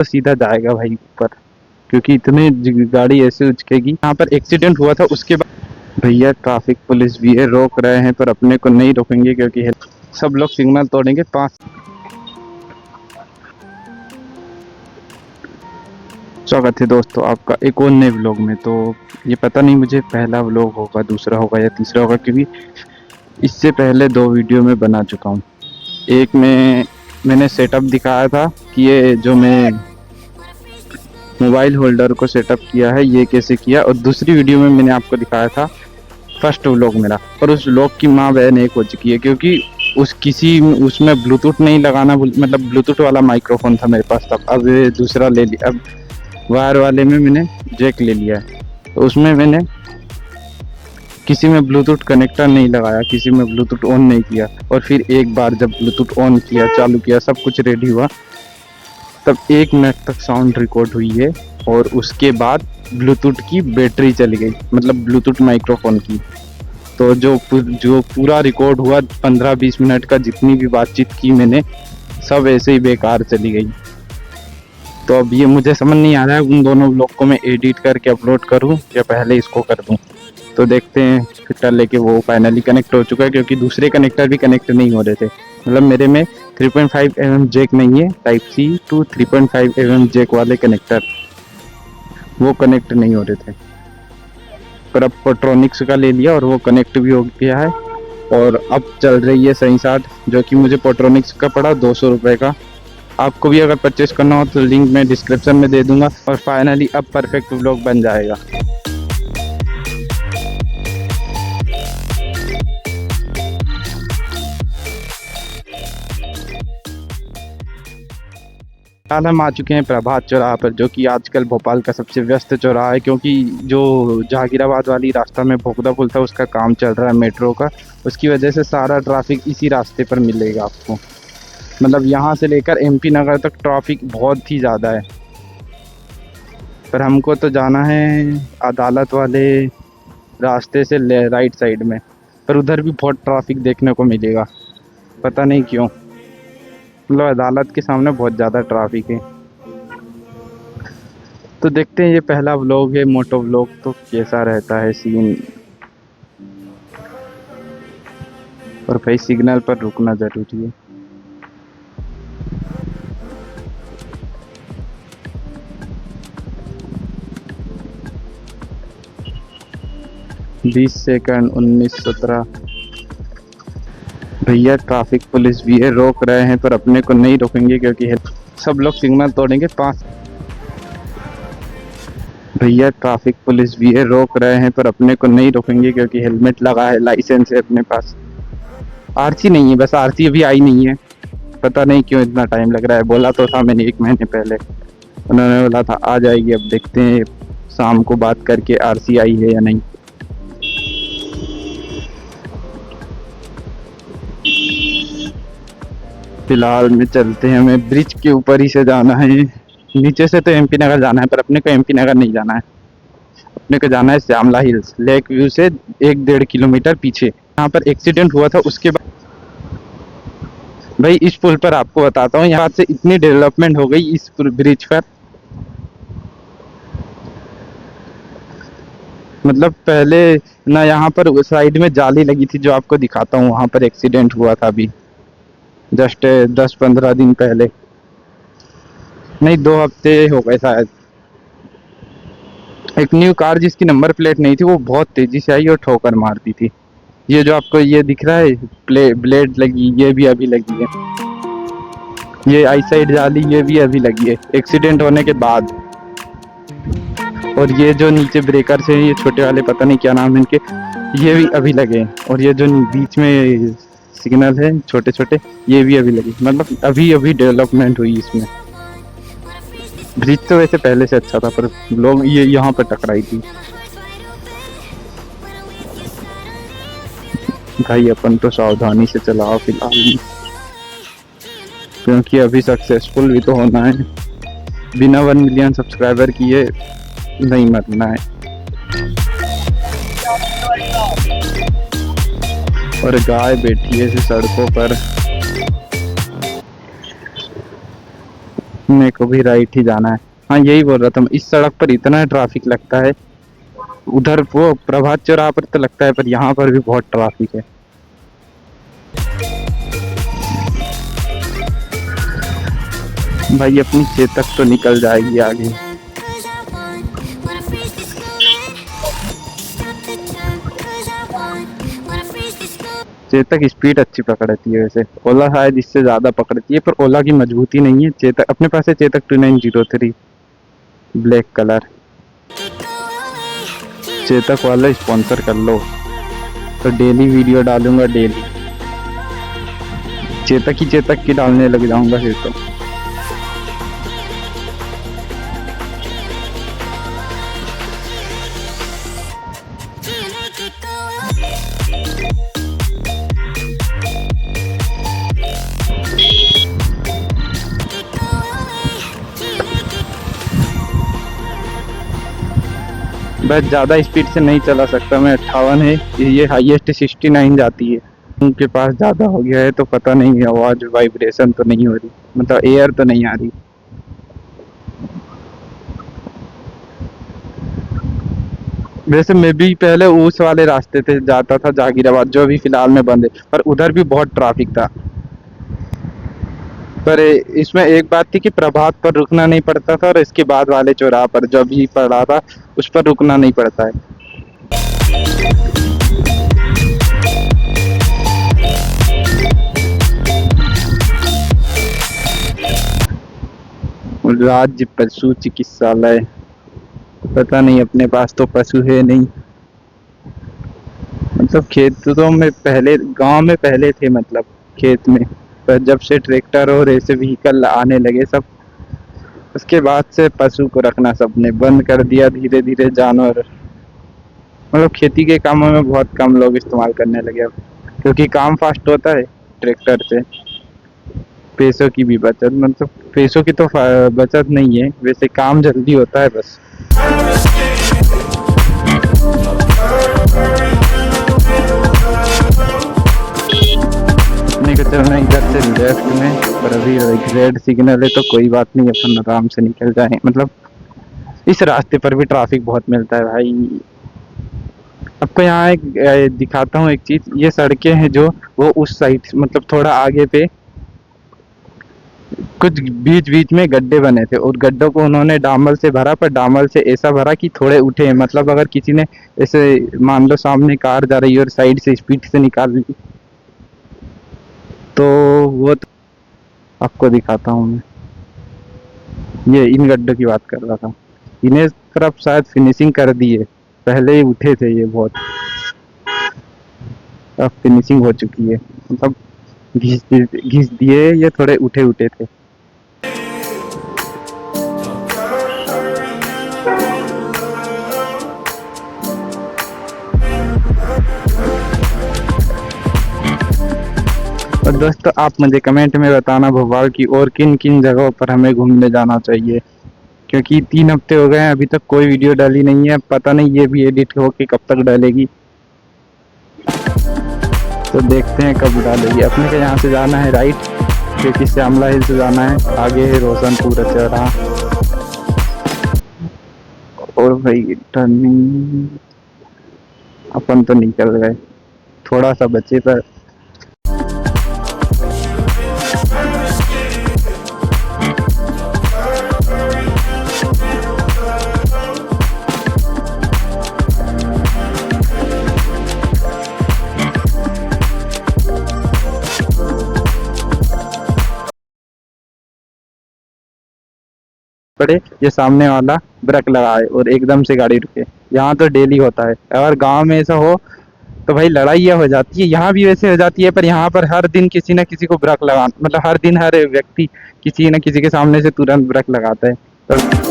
तो सीधा जाएगा भाई ऊपर, क्योंकि इतने गाड़ी ऐसे उचकेगी। यहाँ पर एक्सीडेंट हुआ था उसके बाद। भैया ट्रैफिक पुलिस भी है, रोक रहे हैं पर अपने को नहीं रोकेंगे क्योंकि सब लोग सिग्नल तोड़ेंगे। 5 स्वागत है दोस्तों आपका एक और नए व्लॉग में। तो ये पता नहीं मुझे पहला व्लॉग होगा, दूसरा होगा या तीसरा होगा, क्योंकि इससे पहले 2 वीडियो में बना चुका हूँ। एक में मैंने सेटअप दिखाया था कि ये जो मैं मोबाइल होल्डर को सेटअप किया है ये कैसे किया, और दूसरी वीडियो में मैंने आपको दिखाया था फर्स्ट व्लॉग मेरा। और उस व्लॉग की माँ बहन एक हो चुकी है, क्योंकि उसमें ब्लूटूथ नहीं लगाना, मतलब ब्लूटूथ वाला माइक्रोफोन था मेरे पास तब। अब ये दूसरा ले लिया, अब वायर वाले में मैंने जैक ले लिया है। तो उसमें मैंने किसी में ब्लूटूथ कनेक्टर नहीं लगाया, किसी में ब्लूटूथ ऑन नहीं किया। और फिर एक बार जब ब्लूटूथ ऑन किया, चालू किया, सब कुछ रेडी हुआ, तब 1 मिनट तक साउंड रिकॉर्ड हुई है। और उसके बाद ब्लूटूथ की बैटरी चली गई, मतलब ब्लूटूथ माइक्रोफोन की। तो जो पूरा रिकॉर्ड हुआ 15-20 मिनट का, जितनी भी बातचीत की मैंने, सब ऐसे ही बेकार चली गई। तो अब ये मुझे समझ नहीं आ रहा है उन दोनों ब्लॉग को मैं एडिट करके अपलोड करूं या पहले इसको कर दूं। तो देखते हैं। फिर लेके वो फाइनली कनेक्ट हो चुका है, क्योंकि दूसरे कनेक्टर भी कनेक्ट नहीं हो रहे थे। मतलब मेरे में 3.5 mm जैक नहीं है, type C to 3.5 mm jack वाले कनेक्टर वो कनेक्ट नहीं हो रहे थे। पर अब पोट्रॉनिक्स का ले लिया और वो कनेक्ट भी हो गया है। और अब चल रही है सही 60, जो कि मुझे पोट्रॉनिक्स का पड़ा 200 रुपये का। आपको भी अगर परचेस करना हो तो लिंक मैं डिस्क्रिप्शन में दे दूंगा। और फाइनली अब परफेक्ट व्लॉग बन जाएगा। फिलहाल हम आ चुके हैं प्रभात चौराहा पर, जो कि आजकल भोपाल का सबसे व्यस्त चौराहा है, क्योंकि जो जहांगीराबाद वाली रास्ता में भोगदा पुल था उसका काम चल रहा है मेट्रो का। उसकी वजह से सारा ट्रैफिक इसी रास्ते पर मिलेगा आपको। मतलब यहाँ से लेकर MP नगर तक ट्रैफिक बहुत ही ज़्यादा है। पर हमको तो जाना है अदालत वाले रास्ते से राइट साइड में, पर उधर भी बहुत ट्रैफिक देखने को मिलेगा, पता नहीं क्यों। मतलब अदालत के सामने बहुत ज़्यादा ट्रैफिक है। तो देखते हैं, ये पहला व्लॉग है मोटो व्लॉग, तो कैसा रहता है सीन। और भाई सिग्नल पर रुकना ज़रूरी है। बीस सेकंड, 19, 17। भैया ट्रैफिक पुलिस भी है, रोक रहे हैं पर अपने को नहीं रोकेंगे क्योंकि सब लोग सिग्नल तोड़ेंगे। 5 भैया ट्रैफिक पुलिस भी है, रोक रहे हैं पर अपने को नहीं रोकेंगे क्योंकि हेलमेट लगा है, लाइसेंस है अपने पास। RC नहीं है, बस RC अभी आई नहीं है, पता नहीं क्यों इतना टाइम लग रहा है। बोला तो था मैंने 1 महीने पहले, उन्होंने बोला था आ जाएगी। अब देखते हैं शाम को बात करके RC आई है या नहीं। फिलहाल में चलते हैं, हमें ब्रिज के ऊपर ही से जाना है। नीचे से तो MP नगर जाना है, पर अपने को MP नगर नहीं जाना है, अपने को जाना है श्यामला हिल्स, लेक व्यू से 1-1.5 किलोमीटर पीछे। यहाँ पर एक्सीडेंट हुआ था उसके बाद। भाई इस पुल पर आपको बताता हूँ, यहाँ से इतनी डेवलपमेंट हो गई इस ब्रिज पर। मतलब पहले ना यहाँ पर साइड में जाली लगी थी, जो आपको दिखाता हूँ। वहाँ पर एक्सीडेंट हुआ था अभी जस्ट 10-15 दिन पहले, नहीं 2 हफ्ते हो गए शायद। एक न्यू कार जिसकी नंबर प्लेट नहीं थी, वो बहुत तेजी से आई और ठोकर मारती थी। ये जो आपको ये दिख रहा है ब्लेड लगी, ये भी अभी लगी है। ये आई साइड जाली, ये भी अभी लगी है एक्सीडेंट होने के बाद। और ये जो नीचे ब्रेकर से ये छोटे वाले, पता नहीं क्या नाम है इनके, ये भी अभी लगे। और ये जो बीच में सिग्नल है छोटे छोटे, ये भी अभी लगे। मतलब अभी अभी डेवलपमेंट हुई इसमें। ब्रिज तो वैसे पहले से अच्छा था, पर लोग ये यहाँ पर टकराई थी। भाई अपन तो सावधानी से चलाओ फिलहाल, क्योंकि अभी सक्सेसफुल भी तो होना है। बिना 1 मिलियन सब्सक्राइबर किए नहीं मरना है। और गाय बैठी है ऐसे सड़कों पर। मेरे को भी राइट ही जाना है। हाँ यही बोल रहा था मैं, इस सड़क पर इतना ट्रैफिक लगता है, उधर वो प्रभात चौराहा पर तो लगता है, पर यहाँ पर भी बहुत ट्रैफिक है। भाई अपनी चेतक तो निकल जाएगी आगे। चेतक स्पीड अच्छी पकड़ती है वैसे, ओला शायद इससे ज्यादा पकड़ती है, पर ओला की मजबूती नहीं है। चेतक अपने पास है, चेतक 2903 ब्लैक कलर। चेतक वाला स्पॉन्सर कर लो तो डेली वीडियो डालूंगा, डेली चेतक की डालने लग जाऊंगा फिर तो। बस ज़्यादा स्पीड से नहीं चला सकता मैं, 58 है, ये हाईएस्ट 69 जाती है। उनके पास ज़्यादा हो गया है तो पता नहीं, आवाज़ वाइब्रेशन तो नहीं हो रही, मतलब एयर तो नहीं आ रही। वैसे मैं भी पहले उस वाले रास्ते से जाता था, जागीराबाद, जो अभी फिलहाल में बंद है, पर उधर भी बहुत ट्रैफिक था। पर इसमें एक बात थी कि प्रभात पर रुकना नहीं पड़ता था, और इसके बाद वाले चौराहा पर जो भी पड़ा था उस पर रुकना नहीं पड़ता है। राज्य पशु चिकित्सालय, पता नहीं, अपने पास तो पशु है नहीं। मतलब खेतों में पहले, गांव में पहले थे, मतलब खेत में, पर जब से ट्रैक्टर और ऐसे व्हीकल आने लगे सब, उसके बाद से पशु को रखना सबने बंद कर दिया धीरे धीरे। जानवर मतलब खेती के कामों में बहुत कम लोग इस्तेमाल करने लगे अब, क्योंकि काम फास्ट होता है ट्रैक्टर से। पैसों की भी बचत, मतलब पैसों की तो बचत नहीं है वैसे, काम जल्दी होता है बस। अपने को चलना इधर से लेफ्ट में, पर अभी रेड सिग्नल है तो कोई बात नहीं, अपन आराम से निकल जाए। मतलब इस रास्ते पर भी ट्रैफिक बहुत मिलता है भाई। आपको यहाँ एक दिखाता हूँ एक चीज, ये सड़कें हैं जो, वो उस साइड मतलब थोड़ा आगे पे कुछ बीच बीच में गड्ढे बने थे, और गड्ढों को उन्होंने डामर से भरा, पर डामर से ऐसा भरा कि थोड़े उठे हैं। मतलब अगर किसी ने ऐसे, मान लो सामने कार जा रही है और साइड से स्पीड से निकाल ली तो वो तो, आपको दिखाता हूँ मैं, ये इन गड्ढों की बात कर रहा था। इन्हें तरफ शायद फिनिशिंग कर दी है, पहले ही उठे थे ये बहुत, अब फिनिशिंग हो चुकी है। मतलब घिस दिए, ये थोड़े उठे उठे थे। और दोस्तों आप मुझे कमेंट में बताना भोपाल की और किन किन जगहों पर हमें घूमने जाना चाहिए, क्योंकि 3 हफ्ते हो गए हैं अभी तक कोई वीडियो डाली नहीं है। पता नहीं ये भी एडिट होके कब तक डालेगी, तो देखते हैं कब डालेगी। अपने को यहाँ से जाना है राइट, क्योंकि श्यामला हिल से जाना है, आगे है रोशनपुर चौराहा। और भाई टर्निंग अपन तो निकल गए, थोड़ा सा बचे पर। पड़े ये सामने वाला ब्रेक लगाए और एकदम से गाड़ी रुके, यहाँ तो डेली होता है। अगर गांव में ऐसा हो तो भाई लड़ाइयाँ हो जाती है, यहाँ भी वैसे हो जाती है, पर यहाँ पर हर दिन किसी न किसी को ब्रेक लगा, मतलब हर दिन हर व्यक्ति किसी न किसी के सामने से तुरंत ब्रेक लगाता है। तो